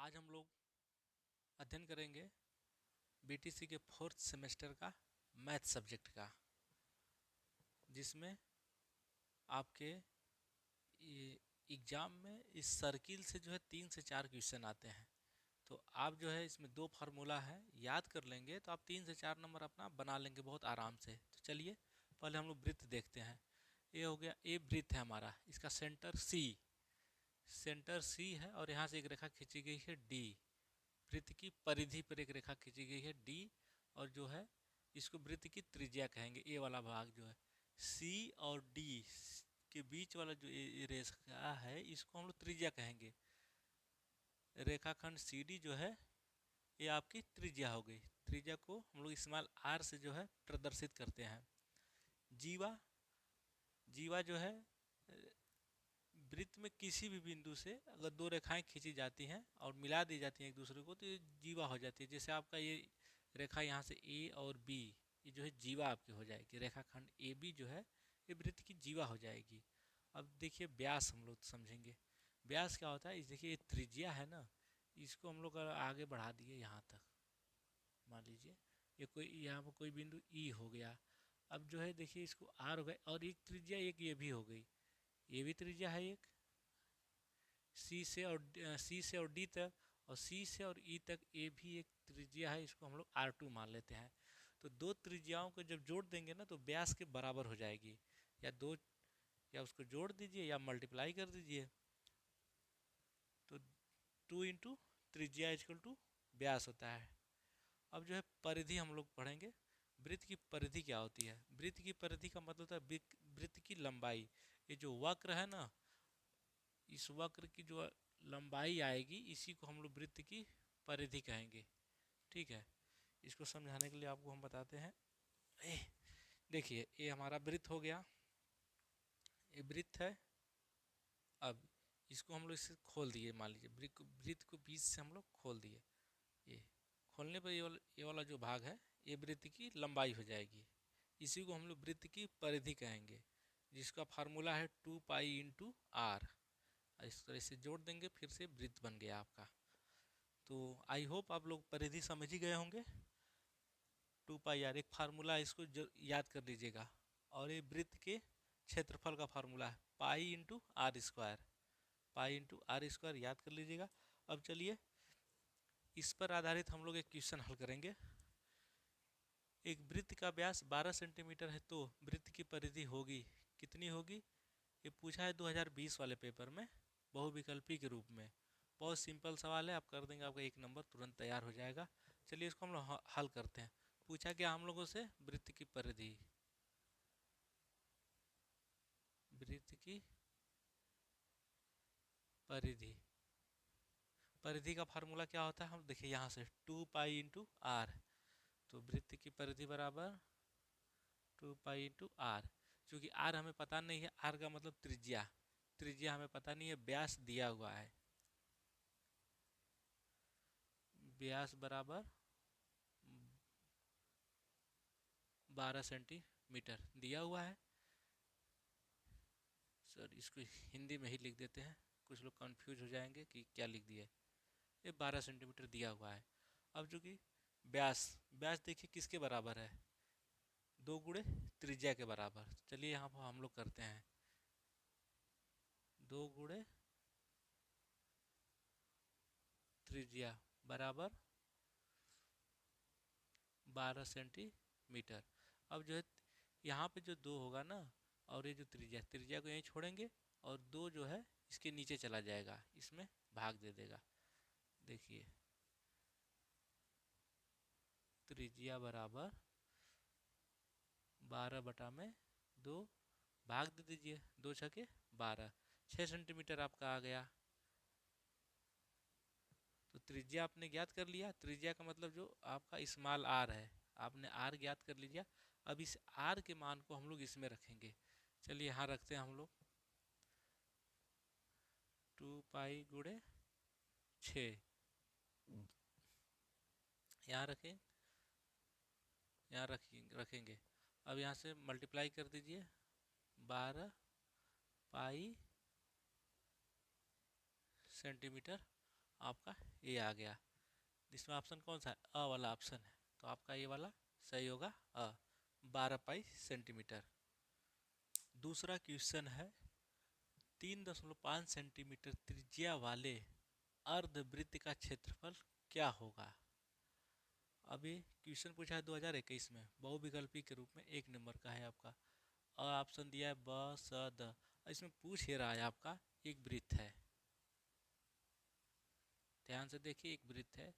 आज हम लोग अध्ययन करेंगे बीटीसी के 4th सेमेस्टर का मैथ सब्जेक्ट का, जिसमें आपके एग्ज़ाम में इस सर्किल से जो है 3 से 4 क्वेश्चन आते हैं। तो आप जो है इसमें 2 फार्मूला है याद कर लेंगे तो आप 3 से 4 नंबर अपना बना लेंगे बहुत आराम से। तो चलिए पहले हम लोग वृत्त देखते हैं। ये हो गया, ए वृत्त है हमारा, इसका सेंटर सी है और यहाँ से एक रेखा खींची गई है डी। वृत्त की परिधि पर एक रेखा खींची गई है डी, और जो है इसको वृत्त की त्रिज्या कहेंगे। ए वाला भाग जो है सी और डी के बीच वाला जो ये रेखा है इसको हम लोग त्रिज्या कहेंगे। रेखाखंड सी डी जो है ये आपकी त्रिज्या हो गई। त्रिज्या को हम लोग इस्तेमाल आर से जो है प्रदर्शित करते हैं। जीवा जीवा जो है वृत्त में किसी भी बिंदु से अगर 2 रेखाएं खींची जाती हैं और मिला दी जाती हैं एक दूसरे को तो ये जीवा हो जाती है। जैसे आपका ये रेखा यहाँ से ए और बी, ये जो है जीवा आपकी हो जाएगी। रेखाखंड ए बी जो है ये वृत्त की जीवा हो जाएगी। अब देखिए व्यास हम लोग समझेंगे। व्यास क्या होता है, इस देखिए ये त्रिज्या है ना, इसको हम लोग आगे बढ़ा दिए यहाँ तक। मान लीजिए ये कोई यहाँ पर कोई बिंदु ई हो गया। अब जो है देखिए इसको आर हो गया और एक त्रिज्या एक ये भी हो गई, ये भी त्रिज्या है एक। सी से और डी तक और सी से और ई तक ये भी एक त्रिज्या है, इसको हम लोग R2 मान लेते हैं। तो 2 त्रिज्याओं को जब जोड़ देंगे ना तो व्यास के बराबर हो जाएगी। या उसको जोड़ दीजिए या मल्टीप्लाई कर दीजिए। तो 2 इंटू त्रिज्या इक्वल टू व्यास होता है। अब जो है परिधि हम लोग पढ़ेंगे। वृत्त की परिधि क्या होती है? वृत्त की परिधि का मतलब होता है वृत्त की लंबाई। ये जो वक्र है ना, इस वक्र की जो लंबाई आएगी इसी को हम लोग वृत्त की परिधि कहेंगे। ठीक है, इसको समझाने के लिए आपको हम बताते हैं। देखिए ये हमारा वृत्त हो गया, ये वृत्त है। अब इसको हम लोग इसे खोल दिए, मान लीजिए वृत्त को बीच से हम लोग खोल दिए। ये खोलने पर ये वाला जो भाग है ये वृत्त की लंबाई हो जाएगी। इसी को हम लोग वृत्त की परिधि कहेंगे, जिसका फार्मूला है 2 पाई इंटू आर। इस तरह से जोड़ देंगे, फिर से वृत्त बन गया आपका। तो आई होप आप लोग परिधि समझ ही गए होंगे। 2 पाई आर एक फार्मूला है, इसको याद कर लीजिएगा। और ये वृत्त के क्षेत्रफल का फार्मूला है pi into R square. Pi into R square याद कर लीजिएगा। अब चलिए इस पर आधारित हम लोग एक क्वेश्चन हल करेंगे। एक वृत्त का व्यास 12 सेंटीमीटर है तो वृत्त की परिधि होगी कितनी होगी? ये पूछा है 2020 वाले पेपर में बहुविकल्पी के रूप में। बहुत सिंपल सवाल है, आप कर देंगे, आपका 1 नंबर तुरंत तैयार हो जाएगा। चलिए इसको हम लोग हल करते हैं। पूछा क्या हम लोगों से? वृत्त की परिधि। वृत्त की परिधि, परिधि का फार्मूला क्या होता है? हम देखिए यहाँ से 2 पाई इंटू आर। तो वृत्त की परिधि बराबर 2 पाई इंटू आर। चूँकि आर हमें पता नहीं है, आर का मतलब त्रिज्या, त्रिज्या हमें पता नहीं है, व्यास दिया हुआ है। व्यास बराबर 12 सेंटीमीटर दिया हुआ है। सर इसको हिंदी में ही लिख देते हैं, कुछ लोग कंफ्यूज हो जाएंगे कि क्या लिख दिया। ये 12 सेंटीमीटर दिया हुआ है। अब चूँकि व्यास व्यास देखिए किसके बराबर है? 2 गुणे त्रिज्या के बराबर। चलिए यहाँ पर हम लोग करते हैं 2 गुणे त्रिज्या बराबर 12 सेंटीमीटर। अब जो है यहाँ पे जो 2 होगा ना, और ये जो त्रिज्या को यहीं छोड़ेंगे और 2 जो है इसके नीचे चला जाएगा, इसमें भाग दे देगा। देखिए त्रिज्या बराबर 12 बटा में 2, भाग दे दीजिए, 2 छके 12, 6 सेंटीमीटर आपका आ गया। तो त्रिज्या आपने ज्ञात कर लिया। त्रिज्या का मतलब जो आपका स्मॉल आर है, आपने आर ज्ञात कर लीजिए। अब इस आर के मान को हम लोग इसमें रखेंगे। चलिए यहाँ रखते हैं हम लोग 2 पाई गुणे 6, यहाँ रखें, यहाँ रखेंगे। अब यहाँ से मल्टीप्लाई कर दीजिए, 12 पाई सेंटीमीटर आपका ए आ गया। इसमें ऑप्शन कौन सा है? अ वाला ऑप्शन है, तो आपका ये वाला सही होगा अ, 12 पाई सेंटीमीटर। दूसरा क्वेश्चन है 3.5 सेंटीमीटर त्रिज्या वाले अर्धवृत्त का क्षेत्रफल क्या होगा। अभी क्वेश्चन पूछा है 2021 में, बहुविकल्पी के रूप में 1 नंबर का है आपका। ऑप्शन दिया है ब स द। इसमें पूछ ही रहा है आपका, एक वृत्त है, ध्यान से देखिए, एक वृत्त है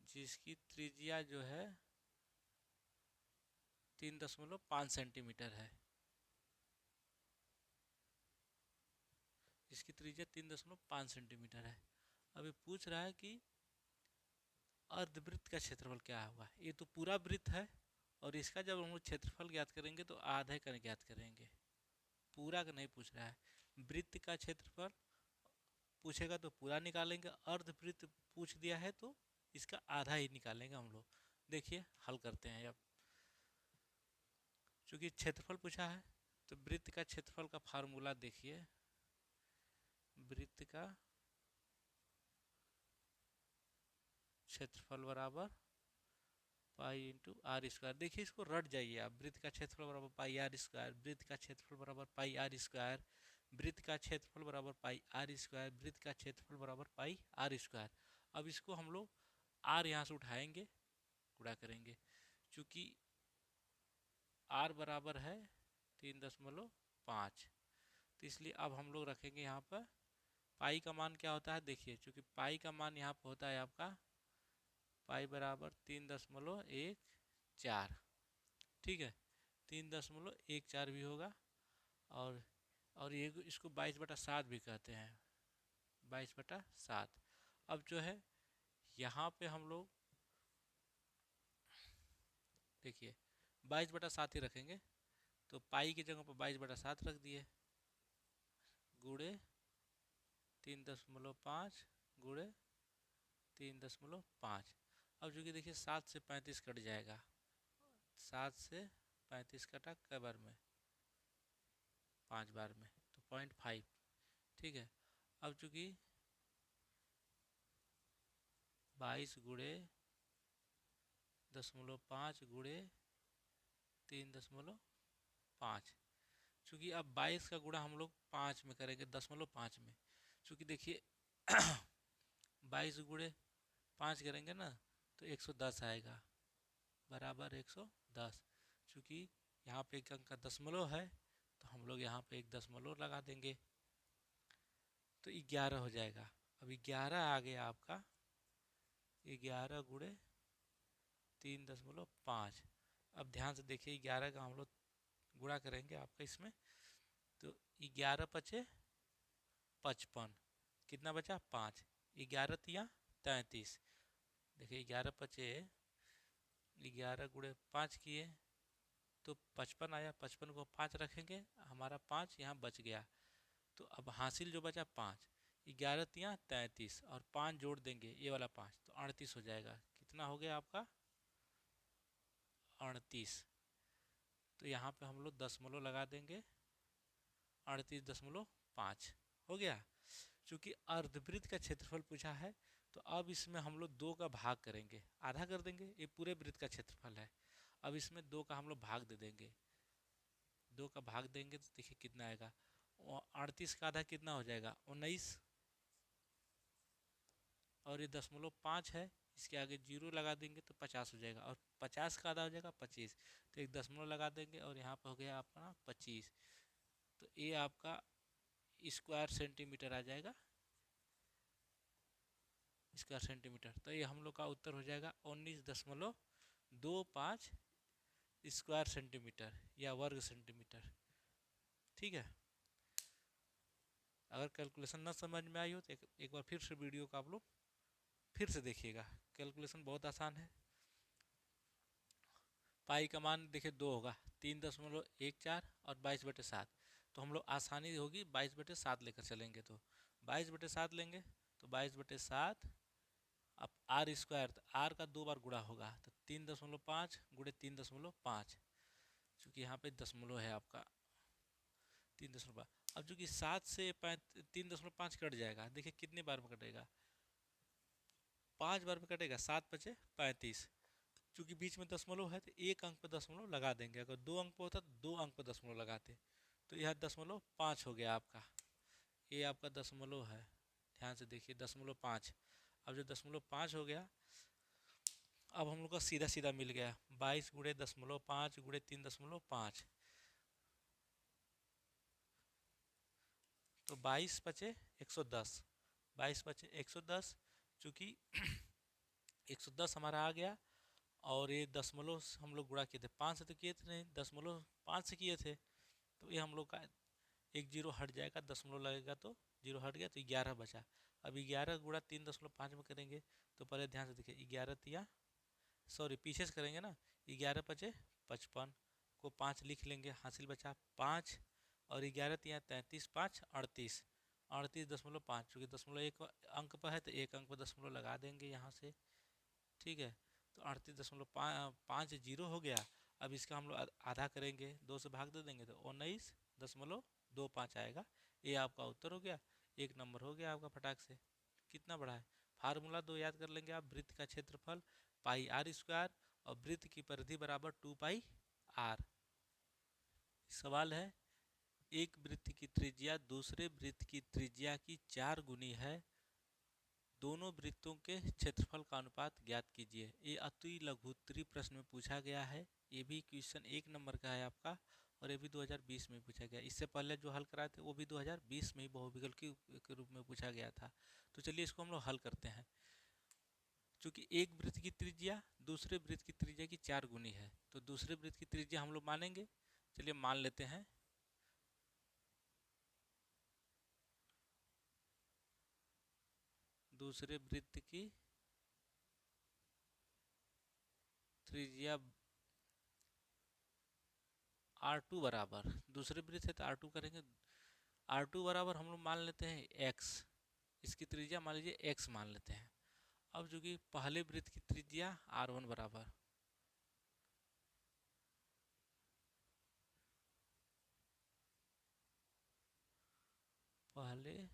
जिसकी त्रिज्या जो है 3.5 सेंटीमीटर है, जिसकी त्रिज्या 3.5 सेंटीमीटर है। अभी पूछ रहा है कि अर्धवृत्त का क्षेत्रफल क्या होगा। ये तो पूरा वृत्त है, और इसका जब हम लोग क्षेत्रफल ज्ञात करेंगे तो आधे का ज्ञात करेंगे, पूरा का नहीं पूछ रहा है। वृत्त का क्षेत्रफल पूछेगा तो पूरा निकालेंगे, अर्धवृत्त पूछ दिया है तो इसका आधा ही निकालेंगे हम लोग। देखिए हल करते हैं अब। चूंकि क्षेत्रफल पूछा है तो वृत्त का क्षेत्रफल का फार्मूला देखिए, वृत्त का क्षेत्रफल बराबर पाई इंटू आर स्क्वायर। देखिए इसको रट जाइए आप, वृत्त का क्षेत्रफल बराबर पाई आर स्क्वायर, वृत्त का क्षेत्रफल बराबर पाई आर स्क्वायर, वृत्त का क्षेत्रफल बराबर पाई आर स्क्वायर, वृत्त का क्षेत्रफल बराबर पाई आर स्क्वायर। अब इसको हम लोग आर यहाँ से उठाएंगे, गुणा करेंगे, चूँकि आर बराबर है 3.5, तो इसलिए अब हम लोग रखेंगे यहाँ पर पाई का मान क्या होता है। देखिए चूँकि पाई का मान यहाँ पर होता है आपका पाई बराबर 3.14, ठीक है, 3.14 भी होगा, और ये इसको 22/7 भी कहते हैं, 22/7। अब जो है यहाँ पे हम लोग देखिए 22/7 ही रखेंगे, तो पाई की जगह पर 22/7 रख दिए, गुणे 3.5 गुणे 3.5। अब जो कि देखिए 7 से 35 कट जाएगा, 7 से 35 कटा कै बार में, 5 बार में, तो 0.5, ठीक है। अब चूँकि 22 गुणे 0.5 गुणे 3.5, चूँकि अब 22 का गुणा हम लोग 5 में करेंगे, 0.5 में, चूँकि देखिए 22 गुणे 5 करेंगे ना तो 110 आएगा, बराबर 110। चूँकि यहाँ पे एक अंक का दशमलव है तो हम लोग यहाँ पे एक दशमलव लगा देंगे, तो 11 हो जाएगा। अब 11 आ गया आपका, 11 गुणे 3.5। अब ध्यान से देखिए 11 का हम लोग गुणा करेंगे आपका इसमें, तो 11 पचे 55, कितना बचा 5, 11 तिया 33। देखिए 11 पचे 11 गुणे 5 किए तो 55 आया, 55 को 5 रखेंगे, हमारा 5 यहाँ बच गया, तो अब हासिल जो बचा 5, 11 तिया 33 और 5 जोड़ देंगे ये वाला 5, तो 38 हो जाएगा। कितना हो गया आपका 38, तो यहाँ पे हम लोग दशमलव लगा देंगे, 38.5 हो गया। चूँकि अर्धवृत्त का क्षेत्रफल पूछा है तो अब इसमें हम लोग 2 का भाग करेंगे, आधा कर देंगे, ये पूरे वृत्त का क्षेत्रफल है। अब इसमें 2 का हम लोग भाग दे देंगे, 2 का भाग देंगे तो देखिए कितना आएगा, 38 का आधा कितना हो जाएगा 19, और ये 0.5 है, इसके आगे 0 लगा देंगे तो 50 हो जाएगा, और 50 का आधा हो जाएगा 25, तो एक दशमलव लगा देंगे और यहाँ पर हो गया अपना 25, तो ये आपका स्क्वायर सेंटीमीटर आ जाएगा, स्क्वायर सेंटीमीटर। तो ये हम लोग का उत्तर हो जाएगा 19.25 स्क्वायर सेंटीमीटर या वर्ग सेंटीमीटर, ठीक है। अगर कैलकुलेशन ना समझ में आई हो तो एक बार फिर से वीडियो को आप लोग फिर से देखिएगा, कैलकुलेशन बहुत आसान है। पाई का मान देखिए 2 होगा, 3.14 और 22/7, तो हम लोग आसानी होगी 22/7 लेकर चलेंगे, तो 22/7 लेंगे तो 22/7, अब आर स्क्वायर, तो आर का 2 बार गुणा होगा, तो 3.5 गुणे 3.5, चूँकि यहाँ पे दशमलव है आपका 3.5। अब चूँकि 7 से 3.5 कट जाएगा, देखिए कितने बार में कटेगा, 5 बार में कटेगा, 7×5 = 35। चूंकि बीच में दशमलव है तो एक अंक पर दशमलव लगा देंगे, अगर 2 अंक पर होता तो 2 अंक पर दशमलव लगाते। तो यह 0.5 हो गया आपका, ये आपका दशमलव है, ध्यान से देखिए 0.5। अब जो 0.5 हो गया, अब हम लोग का सीधा सीधा मिल गया 22 × 0.5 × 3.5, तो 22×5 = 110, 22×5 = 110। चूँकि 110 हमारा आ गया, और ये दशमलव हम लोग गुणा किए थे 5 से, तो किए थे नहीं, 0.5 से किए थे, तो ये हम लोग का एक जीरो हट जाएगा, दशमलव लगेगा तो जीरो हट गया, तो 11 बचा। अब 11 × 3.5 में करेंगे, तो पहले ध्यान से देखिए 11 तिया, सॉरी पीछे से करेंगे ना, 11×5 = 55 को 5 लिख लेंगे, हासिल बचा 5, और 11 तिया 33, 5 38, 38.5। चूँकि दशमलव एक अंक पर है तो एक अंक पर दशमलव लगा देंगे यहाँ से, ठीक है। तो 38.5 जीरो हो गया। अब इसका हम लोग आधा करेंगे, 2 से भाग दे देंगे तो 19.25 आएगा। ये आपका उत्तर हो गया, 1 नंबर हो गया आपका फटाक से। कितना बड़ा है, फार्मूला 2 याद कर लेंगे आप, वृत्त का क्षेत्रफल πr², और वृत्त की परिधि बराबर 2πr। सवाल है, एक वृत्त की त्रिज्या दूसरे वृत्त की त्रिज्या की 4 गुनी है, दोनों वृत्तों के क्षेत्रफल का अनुपात ज्ञात कीजिए। ये अति लघुत्तरी प्रश्न में पूछा गया है, ये भी क्वेश्चन 1 नंबर का है आपका, और ये भी 2020 में पूछा गया। इससे पहले जो हल कराए थे वो भी 2020 में ही बहुविकल्पी के रूप में पूछा गया था। तो चलिए इसको हम लोग हल करते हैं। चूँकि एक वृत्त की त्रिज्या दूसरे वृत्त की त्रिज्या की 4 गुनी है, तो दूसरे वृत्त की त्रिज्या हम लोग मानेंगे, चलिए मान लेते हैं। दूसरे वृत्त की त्रिज्या R2 बराबर, दूसरे वृत्त है तो R2 करेंगे, R2 बराबर हम लोग मान लेते हैं x, इसकी त्रिज्या मान लीजिए x मान लेते हैं। अब जो कि पहले वृत्त की त्रिज्या R1 बराबर, पहले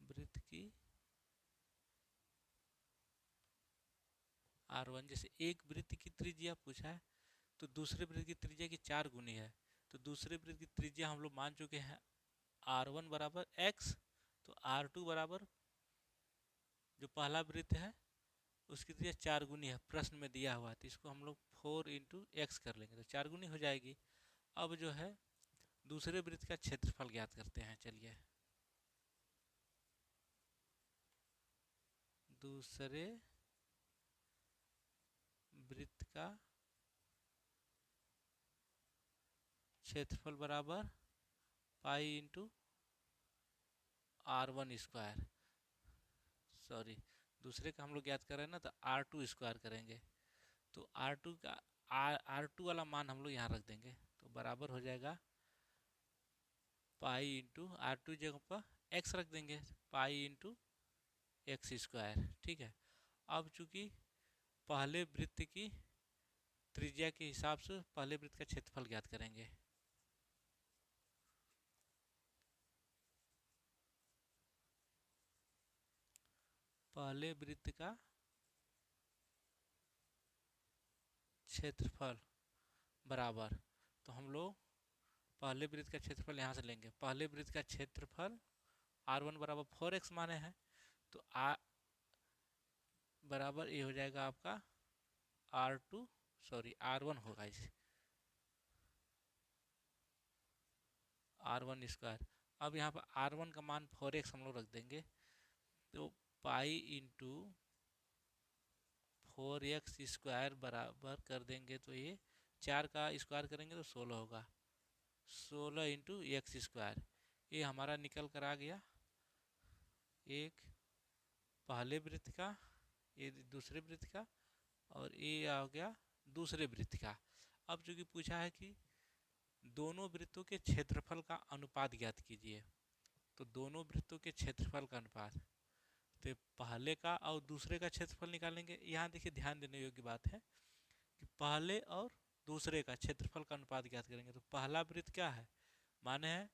वृत्त की R1, जैसे एक वृत्त की त्रिज्या पूछा है तो दूसरे वृत्त की त्रिज्या की 4 गुनी है, तो दूसरे वृत्त की त्रिज्या हम लोग मान चुके हैं R1 बराबर x, तो R2 बराबर जो पहला वृत्त है उसकी त्रिज्या 4 गुनी है, प्रश्न में दिया हुआ है, तो इसको हम लोग 4 × x कर लेंगे तो 4 गुनी हो जाएगी। अब जो है दूसरे वृत्त का क्षेत्रफल ज्ञात करते हैं, चलिए। दूसरे वृत्त का क्षेत्रफल बराबर π×R1², सॉरी दूसरे का हम लोग ज्ञात कर रहे हैं ना, तो R2² करेंगे, तो R2 का R2 वाला मान हम लोग यहाँ रख देंगे, तो बराबर हो जाएगा π×R2 जगह पर x रख देंगे, π×x², ठीक है। अब चूंकि पहले वृत्त की त्रिज्या के हिसाब से पहले वृत्त का क्षेत्रफल ज्ञात करेंगे, पहले वृत्त का क्षेत्रफल बराबर, तो हम लोग पहले वृत्त का क्षेत्रफल यहाँ से लेंगे, पहले वृत्त का क्षेत्रफल R1 बराबर 4x माने हैं, तो बराबर ये हो जाएगा आपका R1 होगा, इसे R1²। अब यहाँ पर R1 का मान 4x हम लोग रख देंगे, तो π×4x² बराबर कर देंगे, तो ये 4 का स्क्वायर करेंगे तो 16 होगा, 16 × x², ये हमारा निकल कर आ गया एक पहले वृत्त का, ये दूसरे वृत्त का, और ये आ गया दूसरे वृत्त का। अब चूँकि पूछा है कि दोनों वृत्तों के क्षेत्रफल का अनुपात ज्ञात कीजिए, तो दोनों वृत्तों के क्षेत्रफल का अनुपात, तो पहले का और दूसरे का क्षेत्रफल निकालेंगे। यहाँ देखिए ध्यान देने योग्य बात है कि पहले और दूसरे का क्षेत्रफल का अनुपात ज्ञात करेंगे, तो पहला वृत्त क्या है, माने है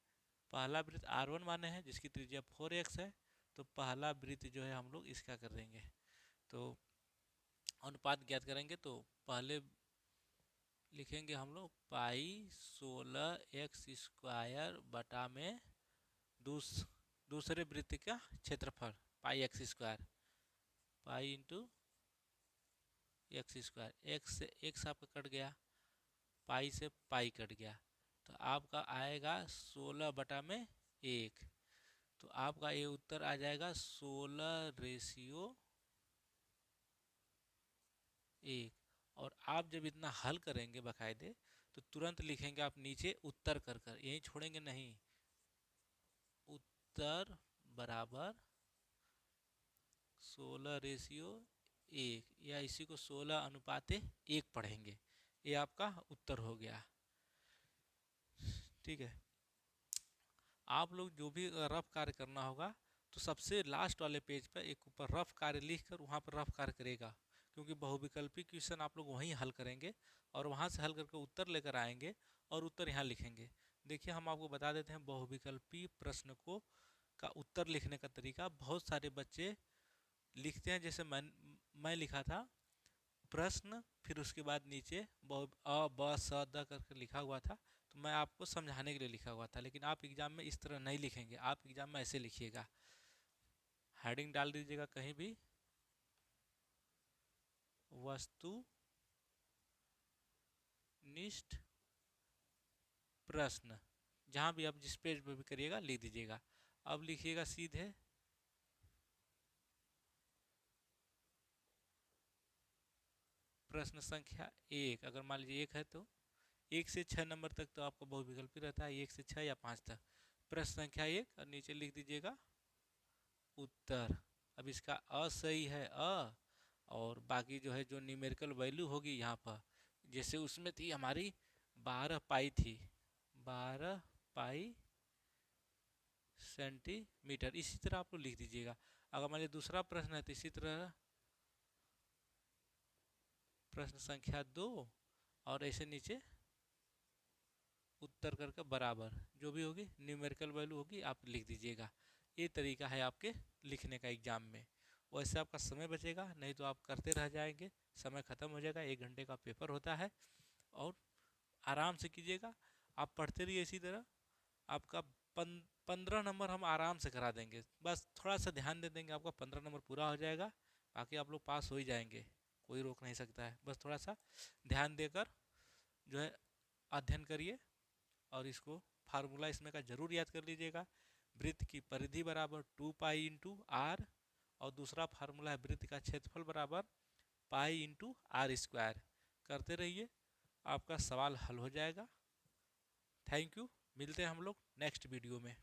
पहला वृत्त R1 माने है जिसकी त्रिज्या 4x है, तो पहला वृत्त जो है हम लोग इसका कर देंगे। तो अनुपात ज्ञात करेंगे तो पहले लिखेंगे हम लोग पाई 16x² बटा में दूसरे वृत्त का क्षेत्रफल पाई x², pi into x²। x से x आपका कट गया, पाई से पाई कट गया, तो आपका आएगा 16/1। तो आपका ये उत्तर आ जाएगा 16:1। और आप जब इतना हल करेंगे बकायदे तो तुरंत लिखेंगे आप नीचे उत्तर कर कर, यहीं छोड़ेंगे नहीं। उत्तर बराबर 16:1 या इसी को 16:1 पढ़ेंगे। ये आपका उत्तर हो गया। ठीक है, आप लोग जो भी रफ कार्य करना होगा तो सबसे लास्ट वाले पेज पर एक ऊपर रफ कार्य लिख कर वहाँ पर रफ कार्य करेगा, क्योंकि बहुविकल्पी क्वेश्चन आप लोग वहीं हल करेंगे और वहाँ से हल करके उत्तर लेकर आएंगे और उत्तर यहाँ लिखेंगे। देखिए हम आपको बता देते हैं बहुविकल्पी प्रश्न को का उत्तर लिखने का तरीका। बहुत सारे बच्चे लिखते हैं, जैसे मैं लिखा था प्रश्न, फिर उसके बाद नीचे अ ब स द करके लिखा हुआ था, तो मैं आपको समझाने के लिए लिखा हुआ था। लेकिन आप एग्जाम में इस तरह नहीं लिखेंगे, आप एग्जाम में ऐसे लिखिएगा, हेडिंग डाल दीजिएगा कहीं भी वस्तुनिष्ठ प्रश्न, जहाँ भी आप जिस पेज पर भी करिएगा लिख दीजिएगा। अब लिखिएगा सीधे प्रश्न संख्या 1। अगर मान लीजिए 1 है तो 1 से 6 नंबर तक तो आपका बहुविकल्पी रहता है, 1 से 6 या 5 तक। प्रश्न संख्या 1 और नीचे लिख दीजिएगा उत्तर। अब इसका असही है अ, और बाकी जो है जो न्यूमेरिकल वैल्यू होगी यहाँ पर, जैसे उसमें थी हमारी 12 पाई थी, 12 पाई सेंटीमीटर, इसी तरह आप लोग लिख दीजिएगा। अगर मान लीजिए दूसरा प्रश्न है तो इसी तरह प्रश्न संख्या 2 और ऐसे नीचे उत्तर करके बराबर जो भी होगी न्यूमेरिकल वैल्यू होगी आप लिख दीजिएगा। ये तरीका है आपके लिखने का एग्जाम में। वैसे आपका समय बचेगा, नहीं तो आप करते रह जाएंगे, समय ख़त्म हो जाएगा। 1 घंटे का पेपर होता है और आराम से कीजिएगा, आप पढ़ते रहिए इसी तरह। आपका 15 नंबर हम आराम से करा देंगे, बस थोड़ा सा ध्यान दे देंगे, आपका 15 नंबर पूरा हो जाएगा। बाकी आप लोग पास हो ही जाएंगे, कोई रोक नहीं सकता है। बस थोड़ा सा ध्यान देकर जो है अध्ययन करिए और इसको फार्मूला इसमें का जरूर याद कर लीजिएगा। वृत्त की परिधि बराबर 2 पाई इंटू आर, और दूसरा फार्मूला है वृत्त का क्षेत्रफल बराबर पाई इंटू r²। करते रहिए, आपका सवाल हल हो जाएगा। थैंक यू, मिलते हैं हम लोग नेक्स्ट वीडियो में।